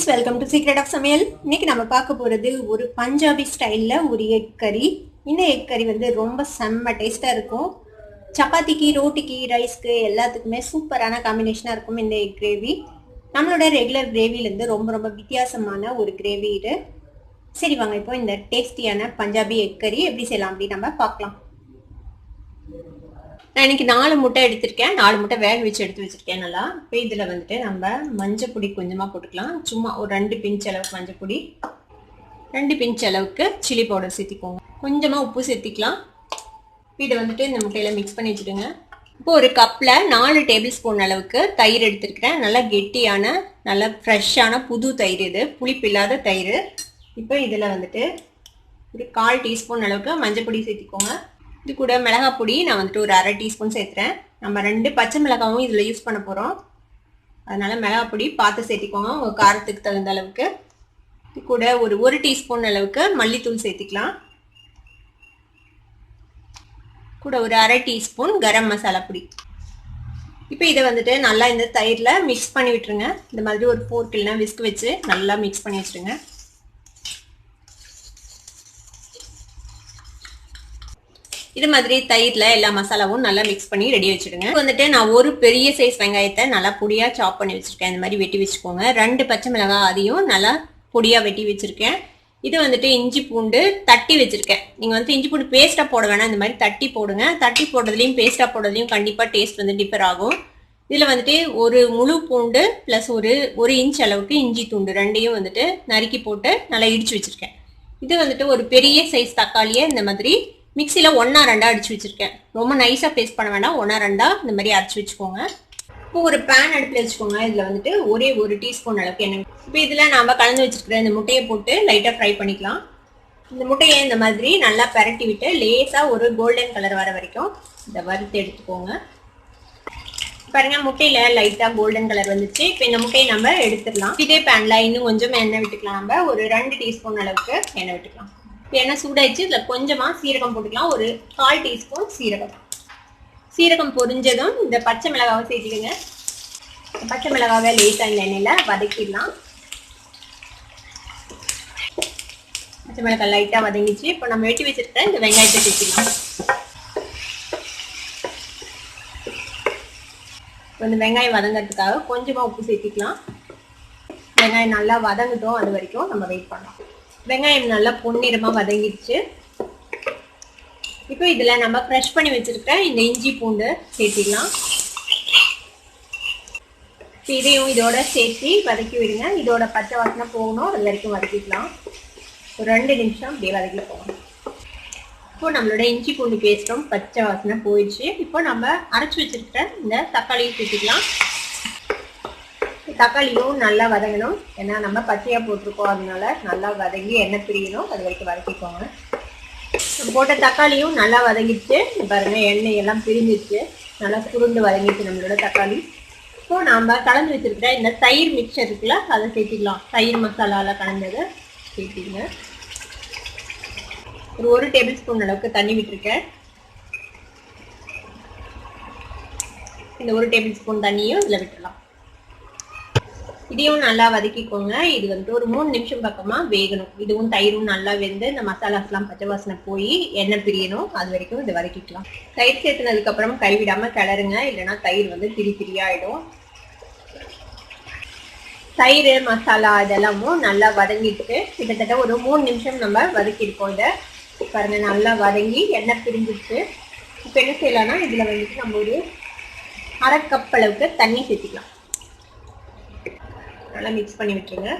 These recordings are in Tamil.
Friends, welcome to secret of சமையல். இன்னைக்கு நம்ம பார்க்க போகிறது ஒரு பஞ்சாபி ஸ்டைலில் ஒரு எக் கறி. இந்த எக் கறி வந்து ரொம்ப செம்ம டேஸ்ட்டாக இருக்கும். சப்பாத்திக்கு, ரோட்டிக்கு, ரைஸ்க்கு எல்லாத்துக்குமே சூப்பரான காம்பினேஷனாக இருக்கும் இந்த எக் கிரேவி. நம்மளோட ரெகுலர் கிரேவிலேருந்து ரொம்ப ரொம்ப வித்தியாசமான ஒரு கிரேவி இது. சரி வாங்க, இப்போ இந்த டேஸ்டியான பஞ்சாபி எக் கறி எப்படி செய்யலாம் அப்படின்னு நம்ம பார்க்கலாம். நான் இன்னைக்கு 4 முட்டை எடுத்திருக்கேன். 4 முட்டை வேக வச்சு எடுத்து வச்சிருக்கேன் நல்லா. இப்போ இதில் வந்துட்டு நம்ம மஞ்சள் பொடி கொஞ்சமாக போட்டுக்கலாம். சும்மா ஒரு 2 பிஞ்ச் அளவுக்கு மஞ்சள் பொடி, 2 பிஞ்ச் அளவுக்கு சில்லி பவுடர் சேர்த்திக்கோங்க. கொஞ்சமாக உப்பு சேர்த்திக்கலாம். இதை வந்துட்டு இந்த முட்டையில் மிக்ஸ் பண்ணி வச்சுடுங்க. இப்போ ஒரு கப்பில் 4 டேபிள் ஸ்பூன் அளவுக்கு தயிர் எடுத்துருக்கிறேன். நல்லா கெட்டியான, நல்லா ஃப்ரெஷ்ஷான புது தயிர், இது புளிப்பு இல்லாத தயிர். இப்போ இதில் வந்துட்டு ஒரு 1/4 டீஸ்பூன் அளவுக்கு மஞ்சள் பொடி சேர்த்திக்கோங்க. இது கூட மிளகாய் பொடி நான் வந்துட்டு ஒரு 1/2 டீஸ்பூன் சேர்த்துறேன். நம்ம 2 பச்சை மிளகாவும் இதில் யூஸ் பண்ண போகிறோம். அதனால் மிளகாய் பொடி பார்த்து சேர்த்திக்கோங்க உங்கள் காரத்துக்கு தகுந்த அளவுக்கு. இது கூட ஒரு 1 டீஸ்பூன் அளவுக்கு மல்லித்தூள் சேர்த்திக்கலாம். கூட ஒரு 1/2 டீஸ்பூன் கரம் மசாலா பொடி. இப்போ இதை வந்துட்டு நல்லா இந்த தயிரில் மிக்ஸ் பண்ணி விட்டுருங்க. இந்த மாதிரி ஒரு ஃபோர்க் இல்லைனா விஸ்க் வச்சு நல்லா மிக்ஸ் பண்ணி வச்சுருங்க. இது மாதிரி தயிரில் எல்லா மசாலாவும் நல்லா மிக்ஸ் பண்ணி ரெடி வச்சுடுங்க. வந்துட்டு நான் ஒரு பெரிய சைஸ் வெங்காயத்தை நல்லா பொடியாக சாப் பண்ணி வச்சுருக்கேன். இந்த மாதிரி வெட்டி வச்சுக்கோங்க. 2 பச்சை மிளகாய் அதையும் நல்லா பொடியாக வெட்டி வச்சுருக்கேன். இது வந்துட்டு இஞ்சி பூண்டு தட்டி வச்சுருக்கேன். நீங்கள் வந்துட்டு இஞ்சி பூண்டு பேஸ்ட்டாக போட வேணாம், இந்த மாதிரி தட்டி போடுங்க. தட்டி போடுறதுலையும் பேஸ்ட்டாக போடுறதுலையும் கண்டிப்பாக டேஸ்ட் வந்து டிஃபர் ஆகும். இதில் வந்துட்டு ஒரு முழு பூண்டு ப்ளஸ் ஒரு இன்ச் அளவுக்கு இஞ்சி துண்டு 2ஐயும் வந்துட்டு நறுக்கி போட்டு நல்லா இடிச்சு வச்சுருக்கேன். இது வந்துட்டு ஒரு பெரிய சைஸ் தக்காளியை இந்த மாதிரி மிக்சியில் 1-2 அடிச்சு வச்சுருக்கேன். ரொம்ப நைஸாக பேஸ்ட் பண்ண வேண்டாம், 1-2 இந்த மாதிரி அரைச்சி வச்சுக்கோங்க. இப்போ ஒரு பேன் அடுப்பில் வச்சுக்கோங்க. இதில் வந்துட்டு ஒரே 1 டீஸ்பூன் அளவுக்கு எண்ணெய். இப்போ இதில் நாம் கலந்து வச்சுருக்கிற இந்த முட்டையை போட்டு லைட்டாக ஃப்ரை பண்ணிக்கலாம். இந்த முட்டையை இந்த மாதிரி நல்லா பரட்டி விட்டு லேசாக ஒரு கோல்டன் கலர் வர வரைக்கும் இதை வறுத்து எடுத்துக்கோங்க. பாருங்க, முட்டையில் லைட்டாக கோல்டன் கலர் வந்துச்சு. இப்போ இந்த முட்டையை நம்ம எடுத்துடலாம். இதே பேனில் இன்னும் கொஞ்சம் எண்ணெய் விட்டுக்கலாம். நம்ம ஒரு 2 டீஸ்பூன் அளவுக்கு எண்ணெய் விட்டுக்கலாம். எண்ணெய் சூடாயிடுச்சு. இதில் கொஞ்சமாக சீரகம் போட்டுக்கலாம். ஒரு 1/4 டீஸ்பூன் சீரகம். சீரகம் பொரிஞ்சதும் இந்த பச்சை மிளகாவை சேர்த்துடுங்க. பச்சை மிளகாவை லேசாக இந்த எண்ணெயில் வதக்கிடலாம். பச்சை மிளகாய் லைட்டாக வதங்கிச்சு. இப்போ நம்ம வெட்டி வச்சுருக்க இந்த வெங்காயத்தை சேர்த்துக்கலாம். இப்போ இந்த வெங்காயம் வதங்கிறதுக்காக கொஞ்சமாக உப்பு சேர்த்திக்கலாம். வெங்காயம் நல்லா வதங்கட்டும், அது வரைக்கும் நம்ம வெயிட் பண்ணலாம். வெங்காயம் நல்லா பொன்னிறமாக வதங்கிடுச்சு. இப்போ இதில் நம்ம க்ரஷ் பண்ணி வச்சுருக்க இந்த இஞ்சி பூண்டு சேர்த்திக்கலாம். இதையும் இதோட சேர்த்து வதக்கி விடுங்க. இதோட பச்சை வாசனை போகணும், அது வரைக்கும் வதக்கிக்கலாம். ஒரு 2 நிமிஷம் அப்படியே வதக்கி போகணும். இப்போ நம்மளோட இஞ்சி பூண்டு பேஸ்ட்டும் பச்சை வாசனை போயிடுச்சு. இப்போ நம்ம அரைச்சி வச்சுருக்க இந்த தக்காளியும் சேர்த்திக்கலாம். தக்காளியும் நல்லா வதங்கணும், ஏன்னா நம்ம பச்சையாக போட்டிருக்கோம், அதனால நல்லா வதங்கி எண்ணெய் பிரியணும், அது வரைக்கும் வதக்கிக்கோங்க. போட்ட தக்காளியும் நல்லா வதங்கிடுச்சு. பாருங்க, எண்ணெய் எல்லாம் பிரிஞ்சிடுச்சு, நல்லா சுருண்டு வதங்கிடுச்சு நம்மளோட தக்காளி. இப்போ நாம் கலந்து வச்சுருக்கிற இந்த தயிர் மிக்சர் இருக்குல்ல, அதை சேர்த்திக்கலாம். தயிர் மசாலாவில் கலந்ததை சேர்த்திங்க. ஒரு 1 டேபிள் ஸ்பூன் அளவுக்கு தண்ணி விட்டுருக்கேன். இந்த 1 டேபிள் ஸ்பூன் தண்ணியும் இதில் விட்டுடலாம். இதையும் நல்லா வதக்கிக்கோங்க. இது வந்து ஒரு 3 நிமிஷம் பக்கமாக வேகணும். இதுவும் தயிரும் நல்லா வெந்து இந்த மசாலாஸ்லாம் பச்சை வாசனை போய் எண்ணெய் பிரியணும், அது வரைக்கும் இதை வதக்கிக்கலாம். தயிர் சேர்த்துனதுக்கப்புறம் கைவிடாமல் கிளறுங்க, இல்லைன்னா தயிர் வந்து திரியாயிடும். தயிர் மசாலா இதெல்லாமும் நல்லா வதங்கிட்டு கிட்டத்தட்ட ஒரு 3 நிமிஷம் நம்ம வதக்கியிருக்கோம். இதை பாருங்க, நல்லா வதங்கி எண்ணெய் பிரிஞ்சிடுச்சு. இப்போ என்ன செய்யலாம்னா, இதில் வந்துட்டு நம்ம ஒரு 1/2 கப் அளவுக்கு தண்ணி சேர்த்துக்கலாம். நல்லா மிக்ஸ் பண்ணி விட்டுருங்க.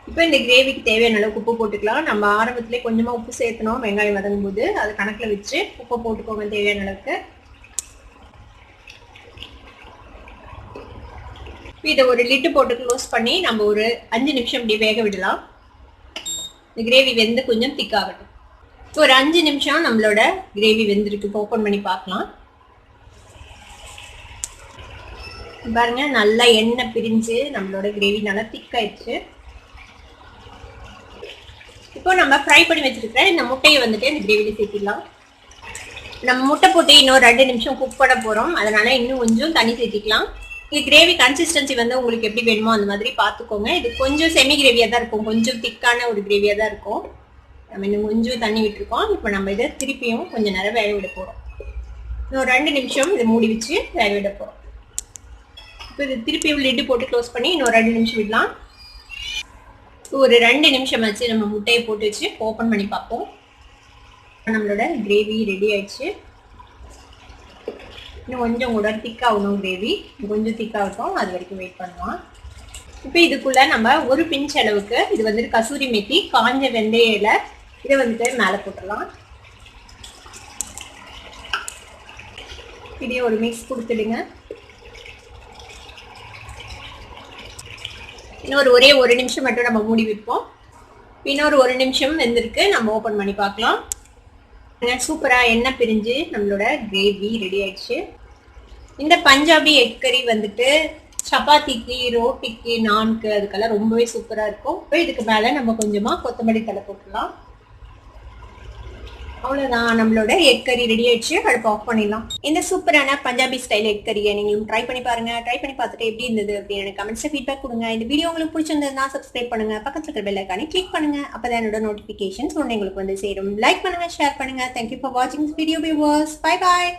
இப்போ இந்த கிரேவிக்கு தேவையான அளவுக்கு உப்பு போட்டுக்கலாம். நம்ம ஆரம்பத்திலே கொஞ்சமாக உப்பு சேர்த்தணும் வெங்காயம் வதங்கும் போது, அது கணக்கில் வச்சு உப்பு போட்டுக்கோங்க தேவையான அளவுக்கு. இதை ஒரு லிட்டு போட்டு க்ளோஸ் பண்ணி நம்ம ஒரு 5 நிமிஷம் இப்படி வேக விடலாம். இந்த கிரேவி வெந்து கொஞ்சம் திக்காகட்டும். இப்போ ஒரு 5 நிமிஷம் நம்மளோட கிரேவி வெந்திருக்கு. ஓப்பன் பண்ணி பார்க்கலாம். பாருங்க, நல்லா எண்ணெய் பிரிஞ்சு நம்மளோட கிரேவி நல்லா திக்காயிடுச்சு. இப்போ நம்ம ஃப்ரை பண்ணி வச்சிருக்கிற இந்த முட்டையை வந்துட்டு இந்த கிரேவியில் சேர்த்திடலாம். நம்ம முட்டை போட்டு இன்னும் 2 நிமிஷம் குக் பண்ண போகிறோம், அதனால இன்னும் கொஞ்சம் தண்ணி சேர்த்திக்கலாம். கிரேவி கன்சிஸ்டன்சி வந்து உங்களுக்கு எப்படி வேணுமோ அந்த மாதிரி பார்த்துக்கோங்க. இது கொஞ்சம் செமி கிரேவியா தான் இருக்கும், கொஞ்சம் திக்கான ஒரு கிரேவியா தான் இருக்கும். நம்ம இன்னும் கொஞ்சம் தண்ணி விட்டுருக்கோம். இப்போ நம்ம இதை திருப்பியும் கொஞ்சம் நேரம் வேக விட போறோம். இன்னும் 2 நிமிஷம் இதை மூடி வச்சு வேக விட போறோம். இப்போ இது திருப்பியும் லிட்டு போட்டு க்ளோஸ் பண்ணி இன்னும் 2 நிமிஷம் விடலாம். ஒரு 2 நிமிஷம் வச்சு நம்ம முட்டையை போட்டு வச்சு ஓப்பன் பண்ணி பார்ப்போம். நம்மளோட கிரேவி ரெடி ஆயிடுச்சு. இன்னும் கொஞ்சம் கூட திக்காகணும், கிரேவி கொஞ்சம் திக்காகட்டும், அது வரைக்கும் வெயிட் பண்ணுவோம். இப்போ இதுக்குள்ள நம்ம ஒரு பிஞ்ச் அளவுக்கு இது வந்துட்டு கசூரி மேத்தி, காஞ்ச வெந்தய இலை, இதை வந்துட்டு மேலே போட்டுடலாம். இதே ஒரு மிக்ஸ் கொடுத்துடுங்க. இன்னொரு ஒரே 1 நிமிஷம் மட்டும் நம்ம மூடி வைப்போம். இன்னொரு 1 நிமிஷம் வெந்திருக்கு, நம்ம ஓப்பன் பண்ணி பார்க்கலாம். சூப்பரா எண்ணெய் பிரிஞ்சு நம்மளோட கிரேவி ரெடி ஆயிடுச்சு. இந்த பஞ்சாபி எக் கறி வந்துட்டு சப்பாத்திக்கு, ரோட்டிக்கு, நான்கு அதுக்கெல்லாம் ரொம்பவே சூப்பரா இருக்கும். இப்போ இதுக்கு மேல நம்ம கொஞ்சமா கொத்தமல்லி தழை போட்டுடலாம். அவ்வளவுதான், நம்மளோட எக் கறி ரெடி ஆயிடுச்சு. அடுப்பு ஆஃப் பண்ணிடலாம். இந்த சூப்பரான பஞ்சாபி ஸ்டைல் எக் கறியை நீங்களும் ட்ரை பண்ணி பாருங்க. ட்ரை பண்ணி பார்த்துட்டு எப்படி இருந்தது அப்படின்னு எனக்கு கமெண்ட்ஸ்ல ஃபீட்பேக் கொடுங்க. இந்த வீடியோ உங்களுக்கு பிடிச்சிருந்ததுன்னா சப்ஸ்கிரைப் பண்ணுங்க, பக்கத்துல இருக்கிற பெல் ஐகானை கிளிக் பண்ணுங்க. அப்பதான் என்னோட நோட்டிபிகேஷன்ஸ் உங்களுக்கு வந்து சேரும். லைக் பண்ணுங்க, ஷேர் பண்ணுங்க. தேங்க்யூ ஃபார் வாட்சிங் this video viewers. Bye bye.